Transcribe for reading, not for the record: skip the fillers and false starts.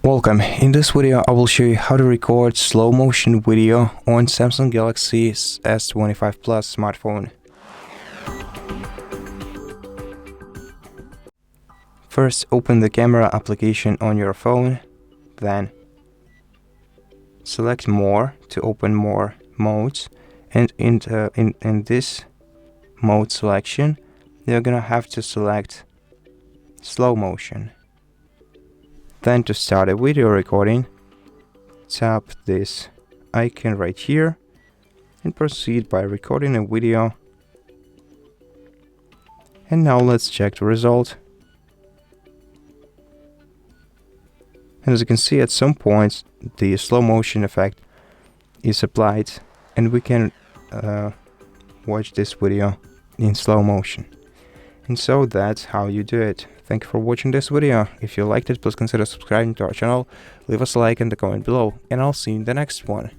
Welcome. In this video I will show you how to record slow motion video on Samsung Galaxy S25 Plus smartphone. First, open the camera application on your phone, then select more to open more modes, and in this mode selection you're gonna have to select slow motion. Then to start a video recording, tap this icon right here and proceed by recording a video. And now let's check the result. And as you can see, at some points the slow motion effect is applied and we can watch this video in slow motion. And so that's how you do it. Thank you for watching this video. If you liked it, please consider subscribing to our channel, leave us a like and a comment below, and I'll see you in the next one.